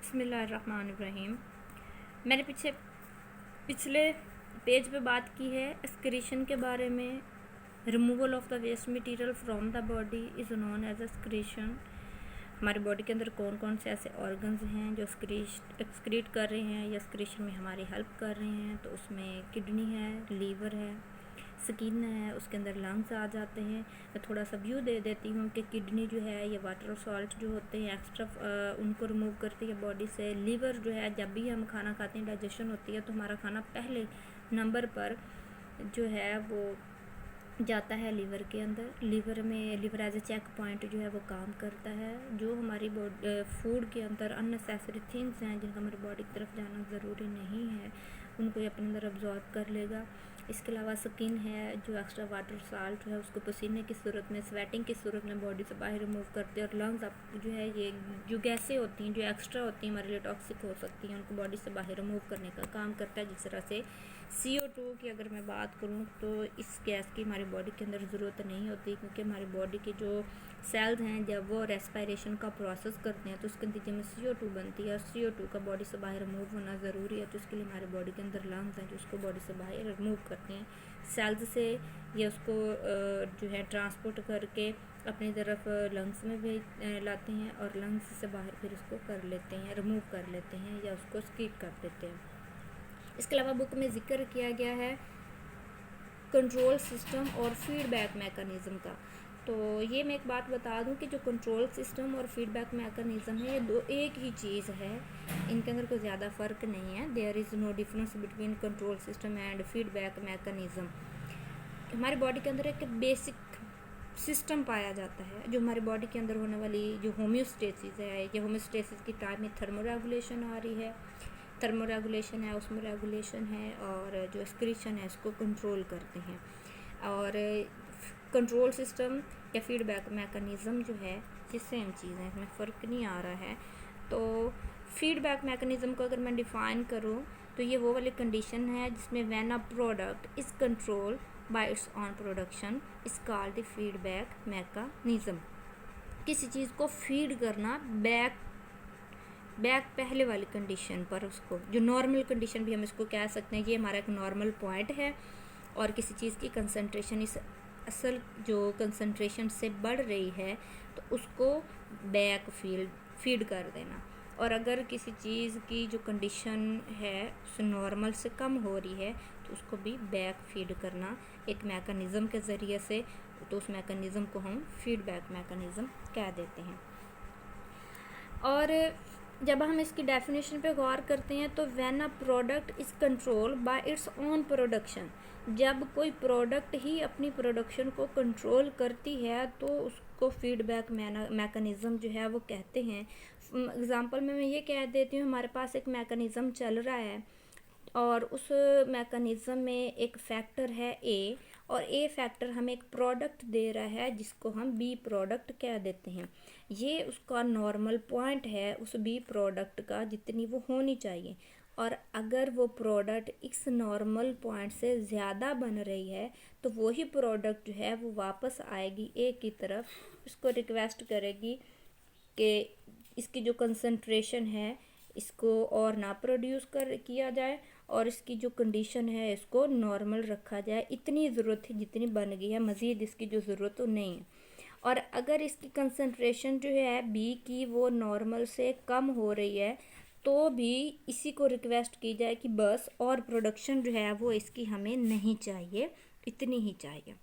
बिस्मिल्लाहिर्रहमानिर्रहीम। मैंने पिछले पेज पे बात की है एक्सक्रीशन के बारे में। Removal of the waste material from the body is known as excretion. हमारी बॉडी के अंदर कौन कौन से ऐसे ऑर्गन्स हैं जो एक्सक्रीट कर रहे हैं या एक्सक्रीशन में हमारी हेल्प कर रहे हैं, तो उसमें किडनी है, लीवर है, स्किन है, उसके अंदर लंग्स आ जाते हैं। मैं थोड़ा सा व्यू दे देती हूँ कि किडनी जो है ये वाटर और सॉल्ट जो होते हैं एक्स्ट्रा उनको रिमूव करती है बॉडी से। लीवर जो है जब भी हम खाना खाते हैं डाइजेशन होती है तो हमारा खाना पहले नंबर पर जो है वो जाता है लीवर के अंदर। Liver as a checkpoint जो है वो काम करता है। जो हमारी फूड के अंदर अननेसेसरी थिंग्स हैं जिनका हमारी बॉडी की तरफ जाना ज़रूरी नहीं है, उनको ये अपने अंदर अब्जॉर्ब कर लेगा। इसके अलावा स्किन है जो एक्स्ट्रा वाटर साल्ट है उसको पसीने की सूरत में, स्वेटिंग की सूरत में बॉडी से बाहर रिमूव करते हैं। और लंग्स आप जो है ये जो गैसें होती हैं जो एक्स्ट्रा होती हैं हमारे लिए टॉक्सिक हो सकती हैं, उनको बॉडी से बाहर रिमूव करने का काम करता है। जिस तरह से CO2 की अगर मैं बात करूँ तो इस गैस की हमारी बॉडी के अंदर ज़रूरत नहीं होती, क्योंकि हमारी बॉडी के जो सेल्स हैं जब वो रेस्पिरेशन का प्रोसेस करते हैं तो उसके नतीजे में CO2 बनती है। और CO2 का बॉडी से बाहर रिमूव होना ज़रूरी है, तो इसके लिए हमारी बॉडी के अंदर लंग्स हैं जो उसको बॉडी से बाहर रिमूव करते हैं। सेल्स से ये उसको जो है ट्रांसपोर्ट करके अपनी तरफ लंग्स में भी लाते हैं और लंग्स से बाहर फिर उसको कर लेते हैं, रिमूव कर लेते हैं या उसको स्कीट कर देते हैं। इसके अलावा बुक में जिक्र किया गया है कंट्रोल सिस्टम और फीडबैक मैकेनिज़्म का। तो ये मैं एक बात बता दूं कि जो कंट्रोल सिस्टम और फीडबैक मैकेनिज़्म है ये दो एक ही चीज़ है, इनके अंदर कोई ज़्यादा फ़र्क नहीं है। There is no difference between control system and feedback mechanism. हमारी बॉडी के अंदर एक बेसिक सिस्टम पाया जाता है जो हमारी बॉडी के अंदर होने वाली जो होम्योस्टेसिस है, ये होम्योस्टेसिस की टाइम में थर्मोरेगुलेशन आ रही है, थर्मोरेगुलेशन है, उसमें रेगुलेशन है, और जो एक्सक्रीशन है इसको कंट्रोल करते हैं। और कंट्रोल सिस्टम या फीडबैक मैकेनिज़्म जो है ये सेम चीज़ है, इसमें फ़र्क नहीं आ रहा है। तो फीडबैक मैकेनिज़्म को अगर मैं डिफ़ाइन करूँ तो ये वो वाली कंडीशन है जिसमें when a product is control by it's on production is called the feedback mechanism. किसी चीज़ को फीड करना बैक पहले वाली कंडीशन पर, उसको जो नॉर्मल कंडीशन भी हम इसको कह सकते हैं, ये हमारा एक नॉर्मल पॉइंट है। और किसी चीज़ की कंसंट्रेशन इस असल जो कंसंट्रेशन से बढ़ रही है तो उसको बैक फीड कर देना। और अगर किसी चीज़ की जो कंडीशन है उस नॉर्मल से कम हो रही है तो उसको भी बैक फीड करना एक मैकेनिज़्म के ज़रिए से, तो उस मैकेनिज़्म को हम फीडबैक मैकेनिज़्म कह देते हैं। और जब हम इसकी डेफिनेशन पे गौर करते हैं तो when a product is control by its own production, जब कोई प्रोडक्ट ही अपनी प्रोडक्शन को कंट्रोल करती है तो उसको फीडबैक मैकेनिज़्म जो है वो कहते हैं। एग्ज़ाम्पल में मैं ये कह देती हूँ, हमारे पास एक मैकेनिज़्म चल रहा है और उस मैकेनिज़्म में एक फैक्टर है A, और A फैक्टर हमें एक प्रोडक्ट दे रहा है जिसको हम B प्रोडक्ट कह देते हैं। ये उसका नॉर्मल पॉइंट है उस B प्रोडक्ट का जितनी वो होनी चाहिए, और अगर वो प्रोडक्ट इस नॉर्मल पॉइंट से ज़्यादा बन रही है तो वही प्रोडक्ट जो है वो वापस आएगी A की तरफ, उसको रिक्वेस्ट करेगी कि इसकी जो कंसंट्रेशन है इसको और ना प्रोड्यूस किया जाए और इसकी जो कंडीशन है इसको नॉर्मल रखा जाए। इतनी ज़रूरत है जितनी बन गई है, मज़ीद इसकी जो ज़रूरत नहीं है। और अगर इसकी कंसंट्रेशन जो है B की वो नॉर्मल से कम हो रही है तो भी इसी को रिक्वेस्ट की जाए कि बस और प्रोडक्शन जो है वो इसकी हमें नहीं चाहिए, इतनी ही चाहिए।